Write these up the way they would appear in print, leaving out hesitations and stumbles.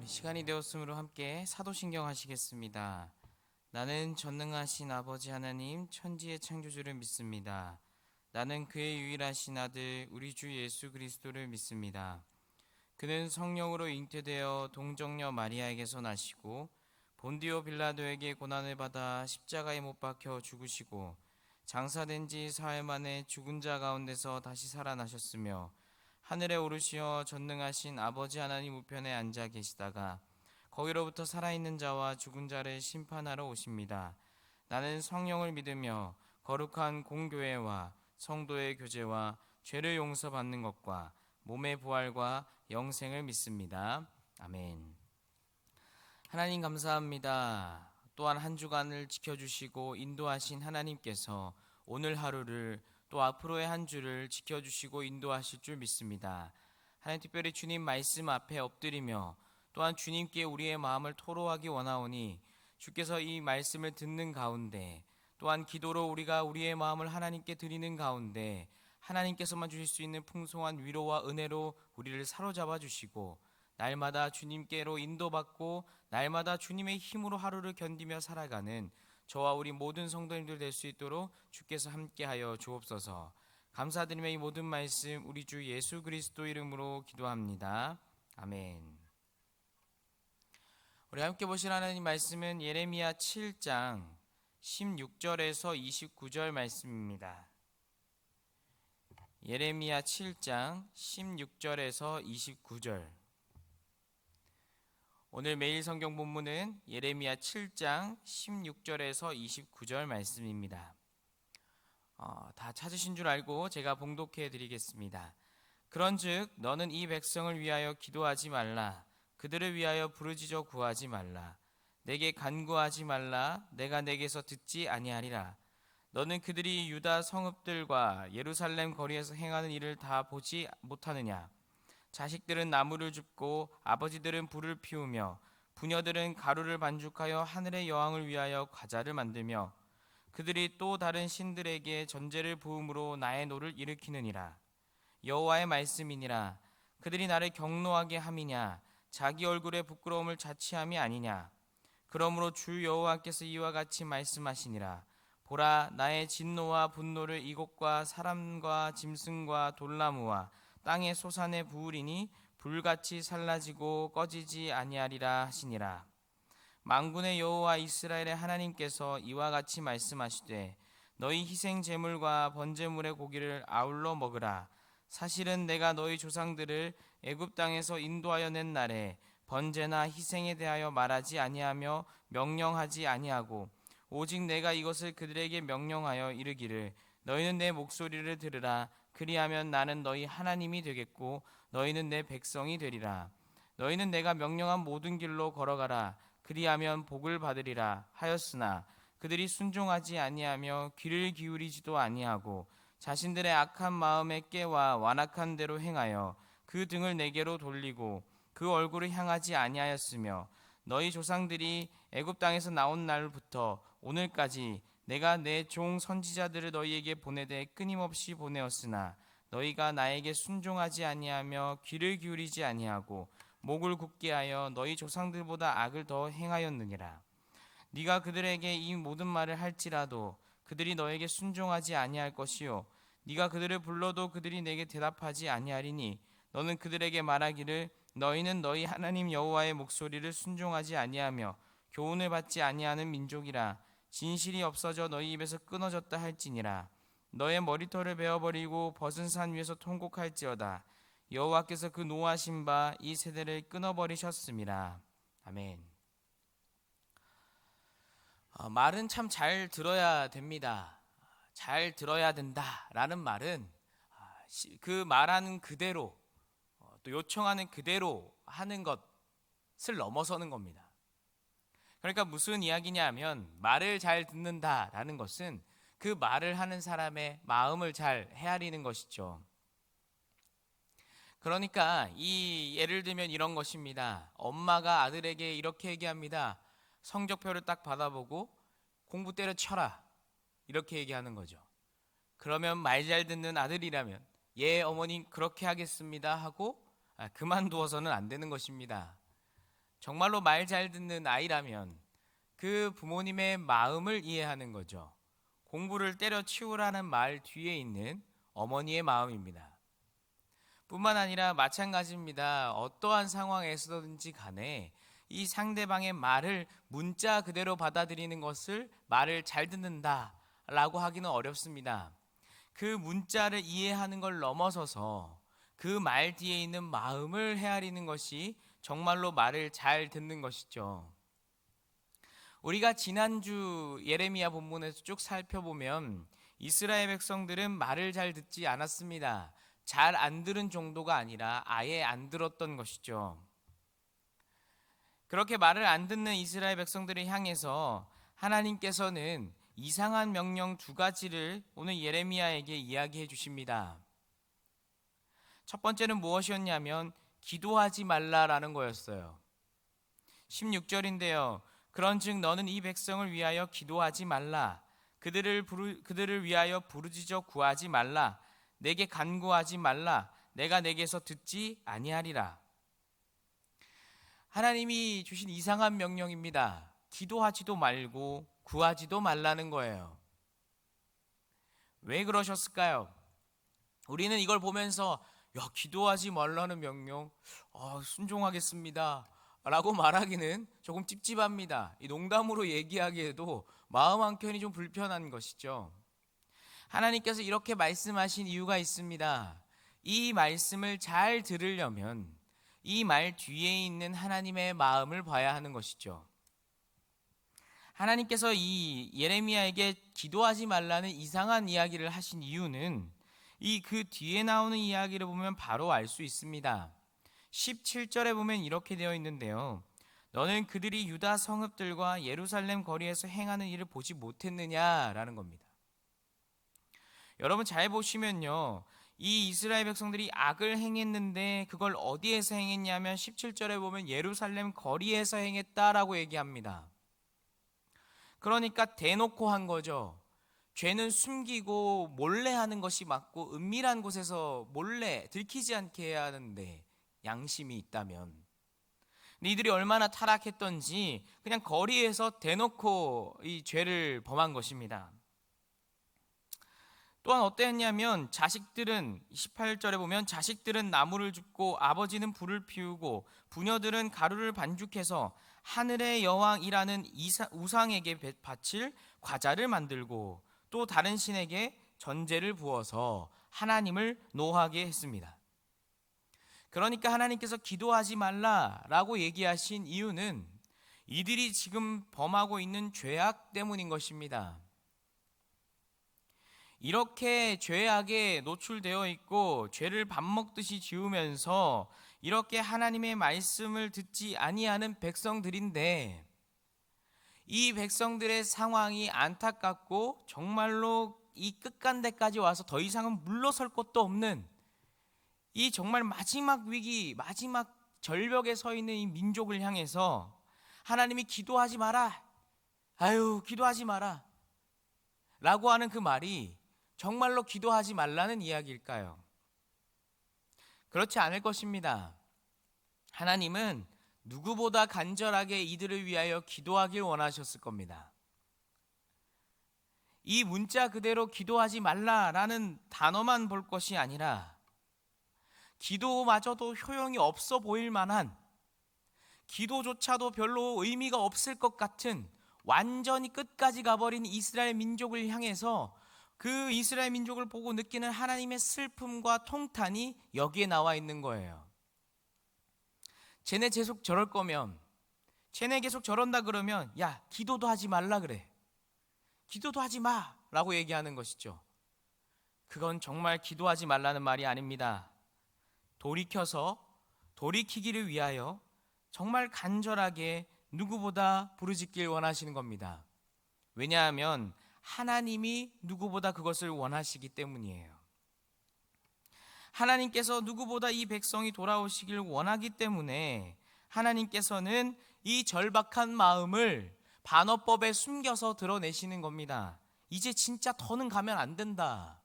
시간이 되었으므로 함께 사도신경 하시겠습니다. 나는 전능하신 아버지 하나님 천지의 창조주를 믿습니다. 나는 그의 유일하신 아들 우리 주 예수 그리스도를 믿습니다. 그는 성령으로 잉태되어 동정녀 마리아에게서 나시고 본디오 빌라도에게 고난을 받아 십자가에 못 박혀 죽으시고 장사된 지 사흘 만에 죽은 자 가운데서 다시 살아나셨으며 하늘에 오르시어 전능하신 아버지 하나님 우편에 앉아 계시다가 거기로부터 살아있는 자와 죽은 자를 심판하러 오십니다. 나는 성령을 믿으며 거룩한 공교회와 성도의 교제와 죄를 용서받는 것과 몸의 부활과 영생을 믿습니다. 아멘. 하나님 감사합니다. 또한 한 주간을 지켜주시고 인도하신 하나님께서 오늘 하루를 또 앞으로의 한 주를 지켜주시고 인도하실 줄 믿습니다. 하나님 특별히 주님 말씀 앞에 엎드리며 또한 주님께 우리의 마음을 토로하기 원하오니 주께서 이 말씀을 듣는 가운데 또한 기도로 우리가 우리의 마음을 하나님께 드리는 가운데 하나님께서만 주실 수 있는 풍성한 위로와 은혜로 우리를 사로잡아 주시고 날마다 주님께로 인도받고 날마다 주님의 힘으로 하루를 견디며 살아가는 저와 우리 모든 성도님들 될 수 있도록 주께서 함께하여 주옵소서. 감사드리며 이 모든 말씀 우리 주 예수 그리스도 이름으로 기도합니다. 아멘. 우리 함께 보실 하나님 말씀은 예레미야 7장 16절에서 29절 말씀입니다. 예레미야 7장 16절에서 29절. 오늘 매일 성경 본문은 예레미야 7장 16절에서 29절 말씀입니다. 다 찾으신 줄 알고 제가 봉독해 드리겠습니다. 그런즉 너는 이 백성을 위하여 기도하지 말라. 그들을 위하여 부르짖어 구하지 말라. 내게 간구하지 말라. 내가 내게서 듣지 아니하리라. 너는 그들이 유다 성읍들과 예루살렘 거리에서 행하는 일을 다 보지 못하느냐? 자식들은 나무를 줍고 아버지들은 불을 피우며 부녀들은 가루를 반죽하여 하늘의 여왕을 위하여 과자를 만들며 그들이 또 다른 신들에게 전제를 부음으로 나의 노를 일으키느니라. 여호와의 말씀이니라. 그들이 나를 경노하게 함이냐? 자기 얼굴의 부끄러움을 자취함이 아니냐? 그러므로 주 여호와께서 이와 같이 말씀하시니라. 보라, 나의 진노와 분노를 이곳과 사람과 짐승과 돌나무와 땅의 소산에 부으리니 불같이 살라지고 꺼지지 아니하리라 하시니라. 만군의 여호와 이스라엘의 하나님께서 이와 같이 말씀하시되 너희 희생 제물과 번제물의 고기를 아울러 먹으라. 사실은 내가 너희 조상들을 애굽 땅에서 인도하여 낸 날에 번제나 희생에 대하여 말하지 아니하며 명령하지 아니하고 오직 내가 이것을 그들에게 명령하여 이르기를 너희는 내 목소리를 들으라. 그리하면 나는 너희 하나님이 되겠고 너희는 내 백성이 되리라. 너희는 내가 명령한 모든 길로 걸어가라. 그리하면 복을 받으리라 하였으나 그들이 순종하지 아니하며 귀를 기울이지도 아니하고 자신들의 악한 마음에 깨와 완악한 대로 행하여 그 등을 내게로 돌리고 그 얼굴을 향하지 아니하였으며 너희 조상들이 애굽 땅에서 나온 날부터 오늘까지 내가 내 종 선지자들을 너희에게 보내되 끊임없이 보내었으나 너희가 나에게 순종하지 아니하며 귀를 기울이지 아니하고 목을 굳게 하여 너희 조상들보다 악을 더 행하였느니라. 네가 그들에게 이 모든 말을 할지라도 그들이 너에게 순종하지 아니할 것이요 네가 그들을 불러도 그들이 내게 대답하지 아니하리니 너는 그들에게 말하기를 너희는 너희 하나님 여호와의 목소리를 순종하지 아니하며 교훈을 받지 아니하는 민족이라. 진실이 없어져 너희 입에서 끊어졌다 할지니라. 너의 머리털을 베어버리고 벗은 산 위에서 통곡할지어다. 여호와께서 그 노하신 바 이 세대를 끊어버리셨음이라. 아멘. 말은 참 잘 들어야 됩니다. 잘 들어야 된다라는 말은 그 말하는 그대로 또 요청하는 그대로 하는 것을 넘어서는 겁니다. 그러니까 무슨 이야기냐면 말을 잘 듣는다라는 것은 그 말을 하는 사람의 마음을 잘 헤아리는 것이죠. 그러니까 이 예를 들면 이런 것입니다. 엄마가 아들에게 이렇게 얘기합니다. 성적표를 딱 받아보고 공부 때려쳐라 이렇게 얘기하는 거죠. 그러면 말 잘 듣는 아들이라면 예 어머님 그렇게 하겠습니다 하고 그만두어서는 안 되는 것입니다. 정말로 말 잘 듣는 아이라면 그 부모님의 마음을 이해하는 거죠. 공부를 때려치우라는 말 뒤에 있는 어머니의 마음입니다. 뿐만 아니라 마찬가지입니다. 어떠한 상황에서든지 간에 이 상대방의 말을 문자 그대로 받아들이는 것을 말을 잘 듣는다 라고 하기는 어렵습니다. 그 문자를 이해하는 걸 넘어서서 그 말 뒤에 있는 마음을 헤아리는 것이 정말로 말을 잘 듣는 것이죠. 우리가 지난주 예레미야 본문에서 쭉 살펴보면 이스라엘 백성들은 말을 잘 듣지 않았습니다. 잘 안 들은 정도가 아니라 아예 안 들었던 것이죠. 그렇게 말을 안 듣는 이스라엘 백성들을 향해서 하나님께서는 이상한 명령 두 가지를 오늘 예레미야에게 이야기해 주십니다. 첫 번째는 무엇이었냐면 기도하지 말라라는 거였어요. 16절인데요. 그런즉 너는 이 백성을 위하여 기도하지 말라. 그들을 위하여 부르짖어 구하지 말라. 내게 간구하지 말라. 내가 내게서 듣지 아니하리라. 하나님이 주신 이상한 명령입니다. 기도하지도 말고 구하지도 말라는 거예요. 왜 그러셨을까요? 우리는 이걸 보면서 기도하지 말라는 명령, 순종하겠습니다 라고 말하기는 조금 찝찝합니다. 이 농담으로 얘기하기에도 마음 한켠이 좀 불편한 것이죠. 하나님께서 이렇게 말씀하신 이유가 있습니다. 이 말씀을 잘 들으려면 이 말 뒤에 있는 하나님의 마음을 봐야 하는 것이죠. 하나님께서 이 예레미야에게 기도하지 말라는 이상한 이야기를 하신 이유는 이 그 뒤에 나오는 이야기를 보면 바로 알 수 있습니다. 17절에 보면 이렇게 되어 있는데요. 너는 그들이 유다 성읍들과 예루살렘 거리에서 행하는 일을 보지 못했느냐라는 겁니다. 여러분 잘 보시면요. 이 이스라엘 백성들이 악을 행했는데 그걸 어디에서 행했냐면 17절에 보면 예루살렘 거리에서 행했다라고 얘기합니다. 그러니까 대놓고 한 거죠. 죄는 숨기고 몰래 하는 것이 맞고 은밀한 곳에서 몰래 들키지 않게 해야 하는데 양심이 있다면 이들이 얼마나 타락했던지 그냥 거리에서 대놓고 이 죄를 범한 것입니다. 또한 어땠냐면 자식들은 18절에 보면 자식들은 나무를 줍고 아버지는 불을 피우고 부녀들은 가루를 반죽해서 하늘의 여왕이라는 우상에게 바칠 과자를 만들고 또 다른 신에게 전제를 부어서 하나님을 노하게 했습니다. 그러니까 하나님께서 기도하지 말라라고 얘기하신 이유는 이들이 지금 범하고 있는 죄악 때문인 것입니다. 이렇게 죄악에 노출되어 있고 죄를 밥 먹듯이 지으면서 이렇게 하나님의 말씀을 듣지 아니하는 백성들인데 이 백성들의 상황이 안타깝고 정말로 이 끝간데까지 와서 더 이상은 물러설 곳도 없는 이 정말 마지막 위기, 마지막 절벽에 서 있는 이 민족을 향해서 하나님이 기도하지 마라. 기도하지 마라. 라고 하는 그 말이 정말로 기도하지 말라는 이야기일까요? 그렇지 않을 것입니다. 하나님은 누구보다 간절하게 이들을 위하여 기도하길 원하셨을 겁니다. 이 문자 그대로 기도하지 말라라는 단어만 볼 것이 아니라 기도마저도 효용이 없어 보일 만한 기도조차도 별로 의미가 없을 것 같은 완전히 끝까지 가버린 이스라엘 민족을 향해서 그 이스라엘 민족을 보고 느끼는 하나님의 슬픔과 통탄이 여기에 나와 있는 거예요. 쟤네 계속 저럴 거면, 쟤네 계속 저런다 그러면 기도도 하지 말라 그래. 기도도 하지 마 라고 얘기하는 것이죠. 그건 정말 기도하지 말라는 말이 아닙니다. 돌이키기를 위하여 정말 간절하게 누구보다 부르짖길 원하시는 겁니다. 왜냐하면 하나님이 누구보다 그것을 원하시기 때문이에요. 하나님께서 누구보다 이 백성이 돌아오시길 원하기 때문에 하나님께서는 이 절박한 마음을 반어법에 숨겨서 드러내시는 겁니다. 이제 진짜 더는 가면 안 된다.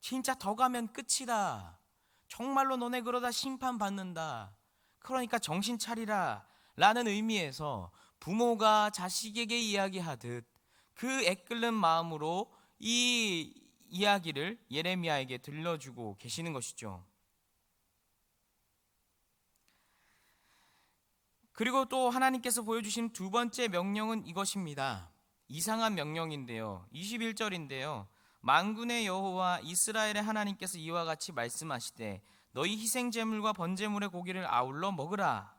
진짜 더 가면 끝이다. 정말로 너네 그러다 심판받는다. 그러니까 정신 차리라 라는 의미에서 부모가 자식에게 이야기하듯 그 애끓는 마음으로 이 이야기를 예레미야에게 들려주고 계시는 것이죠. 그리고 또 하나님께서 보여주신 두 번째 명령은 이것입니다. 이상한 명령인데요. 21절인데요. 만군의 여호와 이스라엘의 하나님께서 이와 같이 말씀하시되 너희 희생 제물과 번제물의 고기를 아울러 먹으라.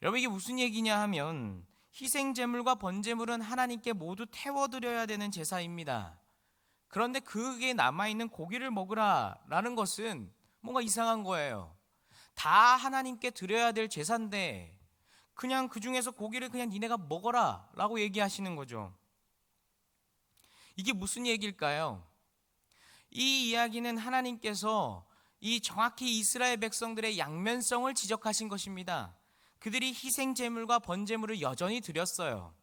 여러분, 이게 무슨 얘기냐 하면 희생 제물과 번제물은 하나님께 모두 태워드려야 되는 제사입니다. 그런데 그게 남아있는 고기를 먹으라 라는 것은 뭔가 이상한 거예요. 다 하나님께 드려야 될 제사인데 그냥 그 중에서 고기를 그냥 니네가 먹어라 라고 얘기하시는 거죠. 이게 무슨 얘기일까요? 이 이야기는 하나님께서 이 정확히 이스라엘 백성들의 양면성을 지적하신 것입니다. 그들이 희생 제물과 번제물을 여전히 드렸어요.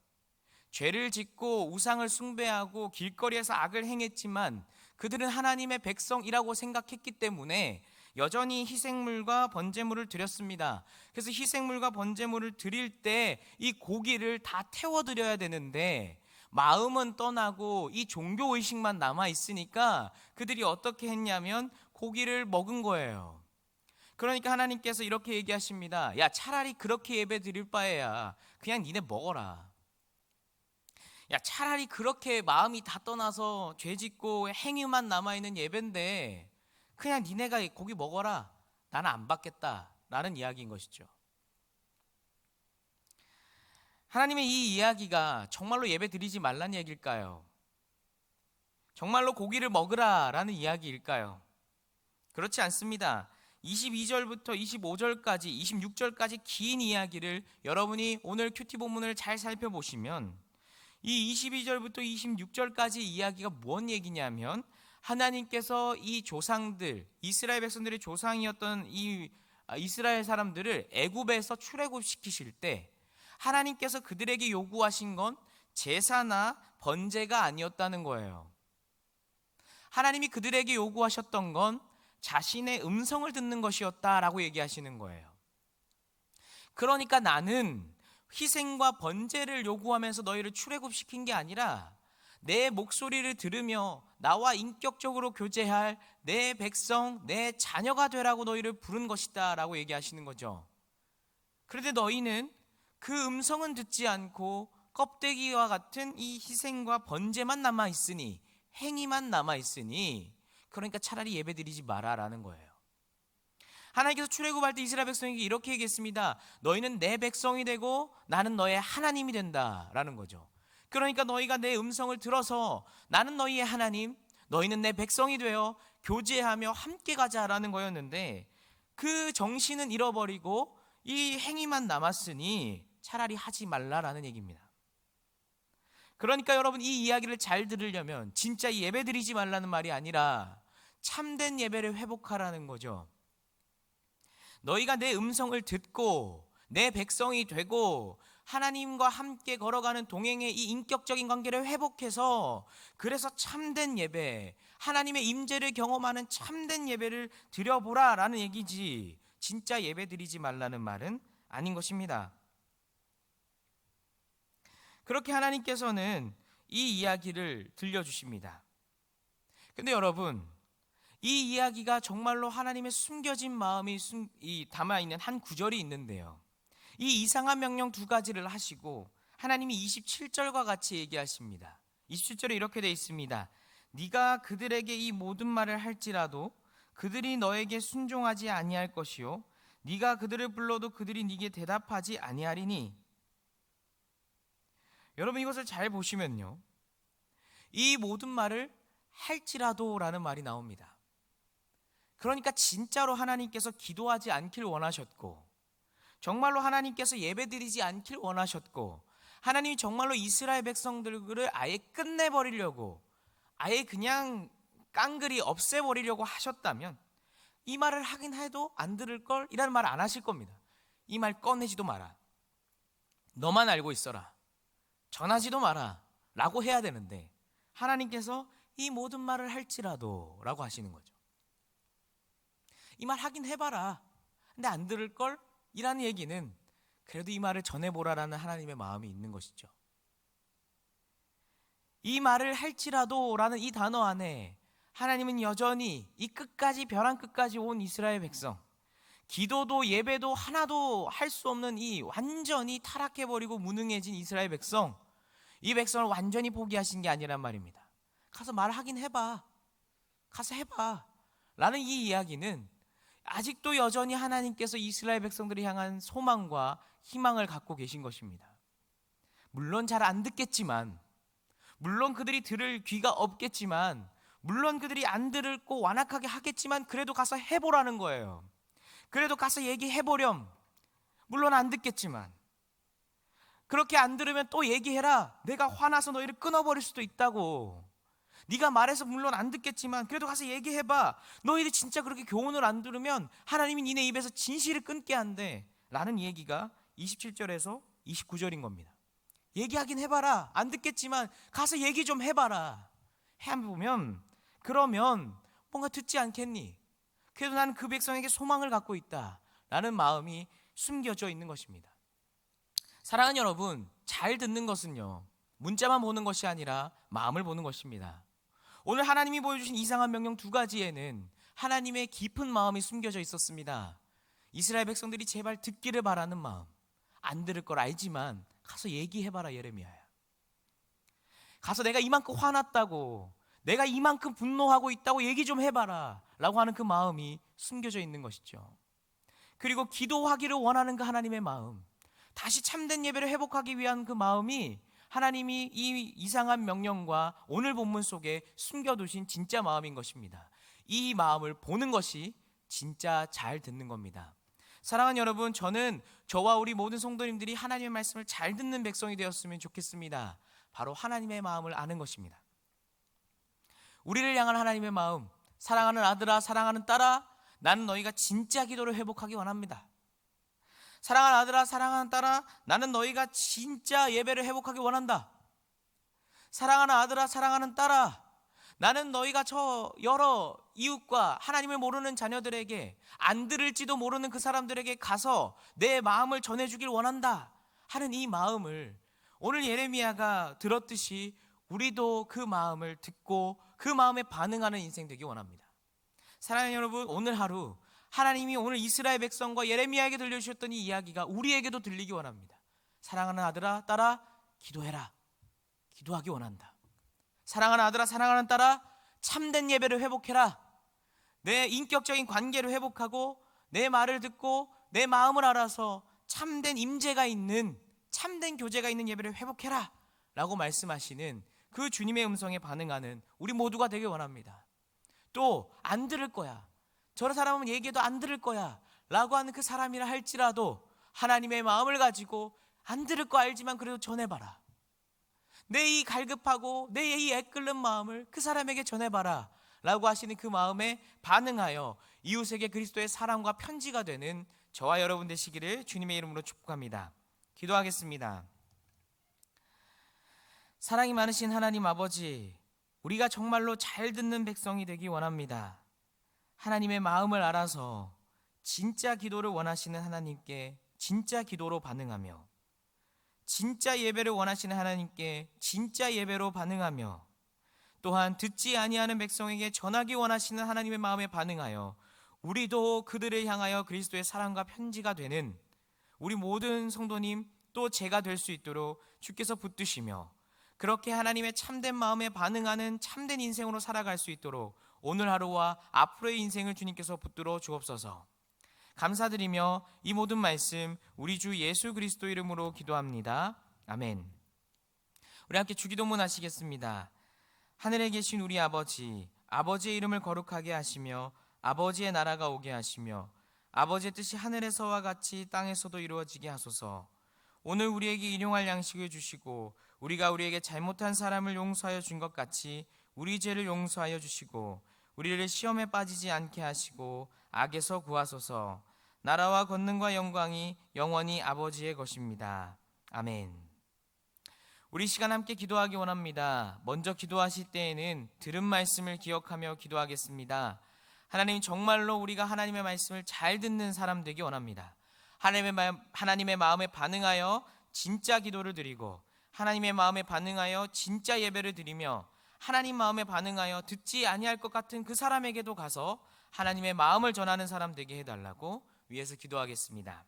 죄를 짓고 우상을 숭배하고 길거리에서 악을 행했지만 그들은 하나님의 백성이라고 생각했기 때문에 여전히 희생물과 번제물을 드렸습니다. 그래서 희생물과 번제물을 드릴 때 이 고기를 다 태워드려야 되는데 마음은 떠나고 이 종교의식만 남아있으니까 그들이 어떻게 했냐면 고기를 먹은 거예요. 그러니까 하나님께서 이렇게 얘기하십니다. 야, 차라리 그렇게 예배 드릴 바에야 그냥 니네 먹어라. 야, 차라리 그렇게 마음이 다 떠나서 죄 짓고 행위만 남아있는 예배인데 그냥 니네가 고기 먹어라. 나는 안 받겠다 라는 이야기인 것이죠. 하나님의 이 이야기가 정말로 예배 드리지 말란 얘기일까요? 정말로 고기를 먹으라 라는 이야기일까요? 그렇지 않습니다. 22절부터 25절까지 26절까지 긴 이야기를 여러분이 오늘 큐티 본문을 잘 살펴보시면 이 22절부터 26절까지 이야기가 뭔 얘기냐면 하나님께서 이 조상들, 이스라엘 백성들의 조상이었던 이 이스라엘 사람들을 애굽에서 출애굽시키실 때 하나님께서 그들에게 요구하신 건 제사나 번제가 아니었다는 거예요. 하나님이 그들에게 요구하셨던 건 자신의 음성을 듣는 것이었다라고 얘기하시는 거예요. 그러니까 나는 희생과 번제를 요구하면서 너희를 출애굽시킨 게 아니라 내 목소리를 들으며 나와 인격적으로 교제할 내 백성, 내 자녀가 되라고 너희를 부른 것이다 라고 얘기하시는 거죠. 그런데 너희는 그 음성은 듣지 않고 껍데기와 같은 이 희생과 번제만 남아있으니, 행위만 남아있으니 그러니까 차라리 예배드리지 마라라는 거예요. 하나님께서 출애굽할 때 이스라엘 백성에게 이렇게 얘기했습니다. 너희는 내 백성이 되고 나는 너의 하나님이 된다라는 거죠. 그러니까 너희가 내 음성을 들어서 나는 너희의 하나님, 너희는 내 백성이 되어 교제하며 함께 가자라는 거였는데 그 정신은 잃어버리고 이 행위만 남았으니 차라리 하지 말라라는 얘기입니다. 그러니까 여러분, 이 이야기를 잘 들으려면 진짜 예배 드리지 말라는 말이 아니라 참된 예배를 회복하라는 거죠. 너희가 내 음성을 듣고 내 백성이 되고 하나님과 함께 걸어가는 동행의 이 인격적인 관계를 회복해서 그래서 참된 예배, 하나님의 임재를 경험하는 참된 예배를 드려보라라는 얘기지 진짜 예배 드리지 말라는 말은 아닌 것입니다. 그렇게 하나님께서는 이 이야기를 들려주십니다. 근데 여러분, 이 이야기가 정말로 하나님의 숨겨진 마음이 담아있는 한 구절이 있는데요. 이 이상한 명령 두 가지를 하시고 하나님이 27절과 같이 얘기하십니다. 27절에 이렇게 되어 있습니다. 네가 그들에게 이 모든 말을 할지라도 그들이 너에게 순종하지 아니할 것이요 네가 그들을 불러도 그들이 네게 대답하지 아니하리니. 여러분, 이것을 잘 보시면요, 이 모든 말을 할지라도 라는 말이 나옵니다. 그러니까 진짜로 하나님께서 기도하지 않길 원하셨고 정말로 하나님께서 예배드리지 않길 원하셨고 하나님이 정말로 이스라엘 백성들을 아예 끝내버리려고 아예 그냥 깡그리 없애버리려고 하셨다면 이 말을 하긴 해도 안 들을걸? 이라는 말 안 하실 겁니다. 이 말 꺼내지도 마라, 너만 알고 있어라, 전하지도 마라 라고 해야 되는데 하나님께서 이 모든 말을 할지라도 라고 하시는 거죠. 이 말 하긴 해봐라, 근데 안 들을걸? 이라는 얘기는 그래도 이 말을 전해보라라는 하나님의 마음이 있는 것이죠. 이 말을 할지라도 라는 이 단어 안에 하나님은 여전히 이 끝까지, 벼랑 끝까지 온 이스라엘 백성, 기도도 예배도 하나도 할 수 없는 이 완전히 타락해버리고 무능해진 이스라엘 백성, 이 백성을 완전히 포기하신 게 아니란 말입니다. 가서 말하긴 해봐, 가서 해봐 라는 이 이야기는 아직도 여전히 하나님께서 이스라엘 백성들을 향한 소망과 희망을 갖고 계신 것입니다. 물론 잘 안 듣겠지만, 물론 그들이 들을 귀가 없겠지만, 물론 그들이 안 들고 완악하게 하겠지만, 그래도 가서 해보라는 거예요. 그래도 가서 얘기해보렴. 물론 안 듣겠지만, 그렇게 안 들으면 또 얘기해라. 내가 화나서 너희를 끊어버릴 수도 있다고. 네가 말해서 물론 안 듣겠지만 그래도 가서 얘기해봐. 너희들이 진짜 그렇게 교훈을 안 들으면 하나님이 니네 입에서 진실을 끊게 한대 라는 얘기가 27절에서 29절인 겁니다. 얘기하긴 해봐라. 안 듣겠지만 가서 얘기 좀 해봐라. 해보면 그러면 뭔가 듣지 않겠니? 그래도 나는 그 백성에게 소망을 갖고 있다 라는 마음이 숨겨져 있는 것입니다. 사랑하는 여러분, 잘 듣는 것은요, 문자만 보는 것이 아니라 마음을 보는 것입니다. 오늘 하나님이 보여주신 이상한 명령 두 가지에는 하나님의 깊은 마음이 숨겨져 있었습니다. 이스라엘 백성들이 제발 듣기를 바라는 마음, 안 들을 걸 알지만 가서 얘기해봐라 예레미야야. 가서 내가 이만큼 화났다고, 내가 이만큼 분노하고 있다고 얘기 좀 해봐라 라고 하는 그 마음이 숨겨져 있는 것이죠. 그리고 기도하기를 원하는 그 하나님의 마음, 다시 참된 예배를 회복하기 위한 그 마음이 하나님이 이 이상한 명령과 오늘 본문 속에 숨겨두신 진짜 마음인 것입니다. 이 마음을 보는 것이 진짜 잘 듣는 겁니다. 사랑하는 여러분, 저는 저와 우리 모든 성도님들이 하나님의 말씀을 잘 듣는 백성이 되었으면 좋겠습니다. 바로 하나님의 마음을 아는 것입니다. 우리를 향한 하나님의 마음, 사랑하는 아들아, 사랑하는 딸아, 나는 너희가 진짜 기도를 회복하기 원합니다. 사랑하는 아들아, 사랑하는 딸아, 나는 너희가 진짜 예배를 회복하기 원한다. 사랑하는 아들아, 사랑하는 딸아, 나는 너희가 저 여러 이웃과 하나님을 모르는 자녀들에게, 안 들을지도 모르는 그 사람들에게 가서 내 마음을 전해주길 원한다 하는 이 마음을 오늘 예레미야가 들었듯이 우리도 그 마음을 듣고 그 마음에 반응하는 인생 되기 원합니다. 사랑하는 여러분, 오늘 하루 하나님이 오늘 이스라엘 백성과 예레미야에게 들려주셨던 이 이야기가 우리에게도 들리기 원합니다. 사랑하는 아들아, 딸아, 기도해라. 기도하기 원한다. 사랑하는 아들아, 사랑하는 딸아, 참된 예배를 회복해라. 내 인격적인 관계를 회복하고 내 말을 듣고 내 마음을 알아서 참된 임재가 있는, 참된 교제가 있는 예배를 회복해라 라고 말씀하시는 그 주님의 음성에 반응하는 우리 모두가 되길 원합니다. 또 안 들을 거야, 저런 사람은 얘기해도 안 들을 거야 라고 하는 그 사람이라 할지라도 하나님의 마음을 가지고 안 들을 거 알지만 그래도 전해봐라. 내 이 갈급하고 내 이 애끓는 마음을 그 사람에게 전해봐라 라고 하시는 그 마음에 반응하여 이웃에게 그리스도의 사랑과 편지가 되는 저와 여러분 되시기를 주님의 이름으로 축복합니다. 기도하겠습니다. 사랑이 많으신 하나님 아버지, 우리가 정말로 잘 듣는 백성이 되기 원합니다. 하나님의 마음을 알아서 진짜 기도를 원하시는 하나님께 진짜 기도로 반응하며, 진짜 예배를 원하시는 하나님께 진짜 예배로 반응하며, 또한 듣지 아니하는 백성에게 전하기 원하시는 하나님의 마음에 반응하여 우리도 그들을 향하여 그리스도의 사랑과 편지가 되는 우리 모든 성도님, 또 제가 될 수 있도록 주께서 붙드시며 그렇게 하나님의 참된 마음에 반응하는 참된 인생으로 살아갈 수 있도록 오늘 하루와 앞으로의 인생을 주님께서 붙들어 주옵소서. 감사드리며 이 모든 말씀 우리 주 예수 그리스도 이름으로 기도합니다. 아멘. 우리 함께 주기도문 하시겠습니다. 하늘에 계신 우리 아버지, 아버지의 이름을 거룩하게 하시며 아버지의 나라가 오게 하시며 아버지의 뜻이 하늘에서와 같이 땅에서도 이루어지게 하소서. 오늘 우리에게 일용할 양식을 주시고 우리가 우리에게 잘못한 사람을 용서하여 준 것 같이 우리 죄를 용서하여 주시고 우리를 시험에 빠지지 않게 하시고 악에서 구하소서. 나라와 권능과 영광이 영원히 아버지의 것입니다. 아멘. 우리 시간 함께 기도하기 원합니다. 먼저 기도하실 때에는 들은 말씀을 기억하며 기도하겠습니다. 하나님, 정말로 우리가 하나님의 말씀을 잘 듣는 사람 되기 원합니다. 하나님의 마음에 반응하여 진짜 기도를 드리고, 하나님의 마음에 반응하여 진짜 예배를 드리며, 하나님 마음에 반응하여 듣지 아니할 것 같은 그 사람에게도 가서 하나님의 마음을 전하는 사람 되게 해달라고 위해서 기도하겠습니다.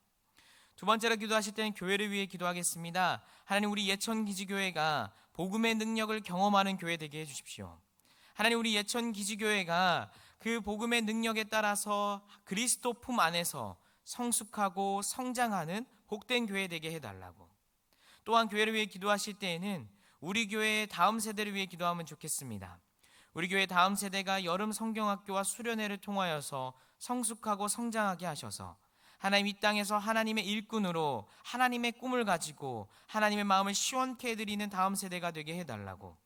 두 번째로 기도하실 때는 교회를 위해 기도하겠습니다. 하나님, 우리 예천기지교회가 복음의 능력을 경험하는 교회 되게 해주십시오. 하나님, 우리 예천기지교회가 그 복음의 능력에 따라서 그리스도 품 안에서 성숙하고 성장하는 복된 교회 되게 해달라고. 또한 교회를 위해 기도하실 때에는 우리 교회의 다음 세대를 위해 기도하면 좋겠습니다. 우리 교회 다음 세대가 여름 성경학교와 수련회를 통하여서 성숙하고 성장하게 하셔서 하나님 이 땅에서 하나님의 일꾼으로 하나님의 꿈을 가지고 하나님의 마음을 시원케 해드리는 다음 세대가 되게 해달라고.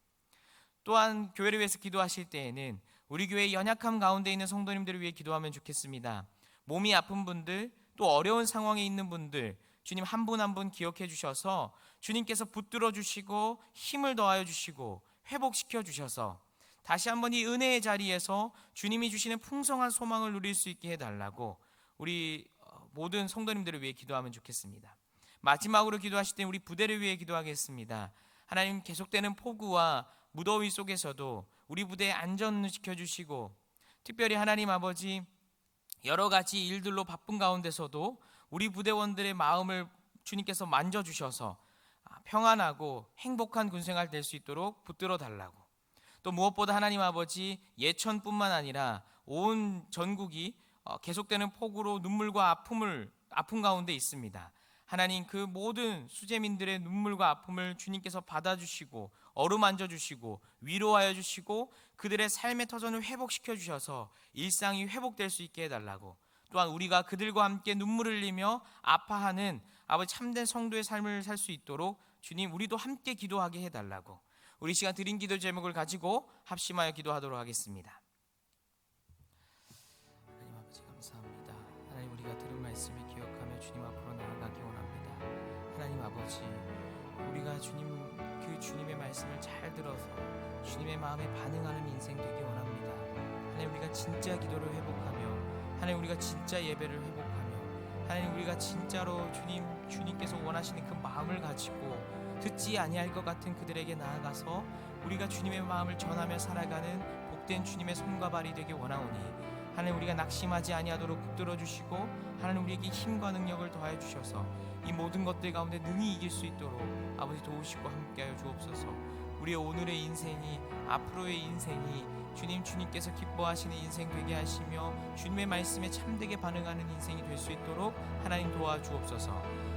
또한 교회를 위해서 기도하실 때에는 우리 교회의 연약함 가운데 있는 성도님들을 위해 기도하면 좋겠습니다. 몸이 아픈 분들, 또 어려운 상황에 있는 분들, 주님 한 분 한 분 기억해 주셔서 주님께서 붙들어 주시고 힘을 더하여 주시고 회복시켜 주셔서 다시 한번 이 은혜의 자리에서 주님이 주시는 풍성한 소망을 누릴 수 있게 해달라고 우리 모든 성도님들을 위해 기도하면 좋겠습니다. 마지막으로 기도하실 때 우리 부대를 위해 기도하겠습니다. 하나님, 계속되는 폭우와 무더위 속에서도 우리 부대의 안전을 지켜주시고, 특별히 하나님 아버지 여러 가지 일들로 바쁜 가운데서도 우리 부대원들의 마음을 주님께서 만져주셔서 평안하고 행복한 군생활 될 수 있도록 붙들어 달라고. 또 무엇보다 하나님 아버지, 예천뿐만 아니라 온 전국이 계속되는 폭우로 눈물과 아픔 가운데 있습니다. 하나님, 그 모든 수재민들의 눈물과 아픔을 주님께서 받아주시고 어루만져 주시고 위로하여 주시고 그들의 삶의 터전을 회복시켜 주셔서 일상이 회복될 수 있게 해달라고. 또한 우리가 그들과 함께 눈물을 흘리며 아파하는 아버지 참된 성도의 삶을 살 수 있도록 주님, 우리도 함께 기도하게 해달라고. 우리 시간 드린 기도 제목을 가지고 합심하여 기도하도록 하겠습니다. 하나님 아버지, 감사합니다. 하나님, 우리가 들은 말씀을 기억하며 주님 앞으로 나아가기 원합니다. 하나님 아버지, 우리가 주님의 말씀을 잘 들어서 주님의 마음에 반응하는 인생 되기 원합니다. 하나님, 우리가 진짜 기도를 회복하며, 하나님 우리가 진짜 예배를 회복하며, 하나님 우리가 진짜로 주님께서 원하시는 그 마음을 가지고 듣지 아니할 것 같은 그들에게 나아가서 우리가 주님의 마음을 전하며 살아가는 복된 주님의 손과 발이 되기 원하오니, 하나님 우리가 낙심하지 아니하도록 붙들어 주시고, 하나님 우리에게 힘과 능력을 더하여 주셔서 이 모든 것들 가운데 능히 이길 수 있도록 아버지 도우시고 함께하여 주옵소서. 우리의 오늘의 인생이, 앞으로의 인생이 주님께서 기뻐하시는 인생 되게 하시며 주님의 말씀에 참되게 반응하는 인생이 될 수 있도록 하나님 도와주옵소서.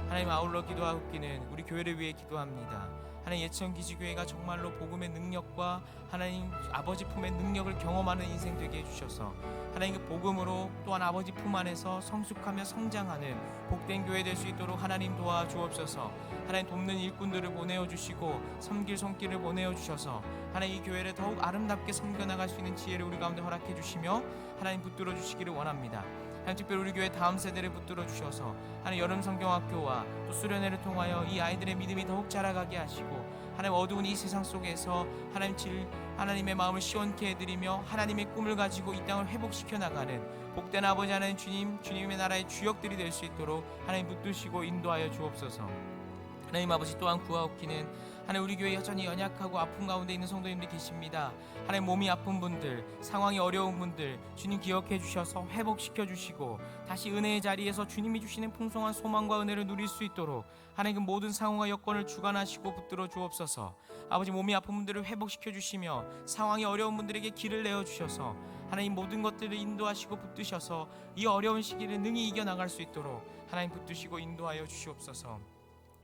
하나님, 아울러 기도하옵기는 우리 교회를 위해 기도합니다. 하나님, 예천기지교회가 정말로 복음의 능력과 하나님 아버지 품의 능력을 경험하는 인생 되게 해주셔서 하나님 그 복음으로 또한 아버지 품 안에서 성숙하며 성장하는 복된 교회 될 수 있도록 하나님 도와주옵소서. 하나님, 돕는 일꾼들을 보내어 주시고 섬길 손길을 보내어 주셔서 하나님 이 교회를 더욱 아름답게 섬겨나갈 수 있는 지혜를 우리 가운데 허락해 주시며 하나님 붙들어 주시기를 원합니다. 하나님, 특별히 우리 교회 다음 세대를 붙들어 주셔서 하나님 여름 성경학교와 또 수련회를 통하여 이 아이들의 믿음이 더욱 자라가게 하시고, 하나님 어두운 이 세상 속에서 하나님의 마음을 시원케 해드리며 하나님의 꿈을 가지고 이 땅을 회복시켜 나가는 복된 아버지 하나님, 주님의 나라의 주역들이 될 수 있도록 하나님 붙드시고 인도하여 주옵소서. 하나님 아버지, 또한 구하옵기는 하나님 우리 교회 여전히 연약하고 아픔 가운데 있는 성도님들이 계십니다. 하나님, 몸이 아픈 분들, 상황이 어려운 분들 주님 기억해 주셔서 회복시켜 주시고 다시 은혜의 자리에서 주님이 주시는 풍성한 소망과 은혜를 누릴 수 있도록 하나님 그 모든 상황과 여건을 주관하시고 붙들어 주옵소서. 아버지, 몸이 아픈 분들을 회복시켜 주시며 상황이 어려운 분들에게 길을 내어 주셔서 하나님 모든 것들을 인도하시고 붙드셔서 이 어려운 시기를 능히 이겨나갈 수 있도록 하나님 붙드시고 인도하여 주시옵소서.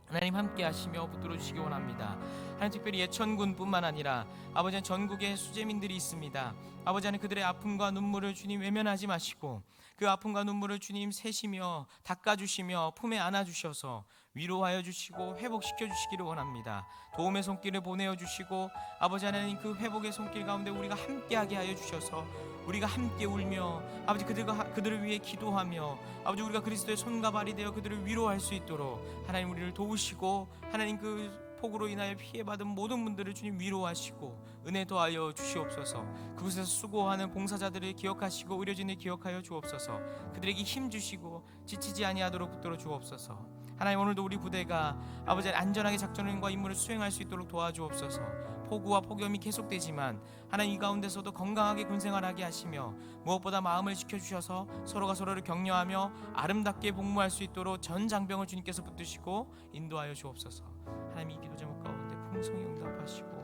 하나님 함께 하시며 붙들어 주시기 원합니다. 하나님, 특별히 예천군뿐만 아니라 아버지 전국에 수재민들이 있습니다. 아버지 하나님, 그들의 아픔과 눈물을 주님 외면하지 마시고 그 아픔과 눈물을 주님 세시며 닦아주시며 품에 안아주셔서 위로하여 주시고 회복시켜 주시기를 원합니다. 도움의 손길을 보내어 주시고 아버지 하나님, 그 회복의 손길 가운데 우리가 함께하게 하여 주셔서 우리가 함께 울며 아버지 그들을 위해 기도하며 아버지 우리가 그리스도의 손과 발이 되어 그들을 위로할 수 있도록 하나님 우리를 도우시고 하나님 그 폭우로 인하여 피해받은 모든 분들을 주님 위로하시고 은혜 더하여 주시옵소서. 그곳에서 수고하는 봉사자들을 기억하시고 의료진을 기억하여 주옵소서. 그들에게 힘 주시고 지치지 아니하도록 붙들어 주옵소서. 하나님, 오늘도 우리 부대가 아버지 안전하게 작전과 임무를 수행할 수 있도록 도와주옵소서. 폭우와 폭염이 계속되지만 하나님, 이 가운데서도 건강하게 군생활하게 하시며 무엇보다 마음을 지켜주셔서 서로가 서로를 격려하며 아름답게 복무할 수 있도록 전 장병을 주님께서 붙드시고 인도하여 주옵소서. 하나님, 이 기도 제목 가운데 풍성히 응답하시고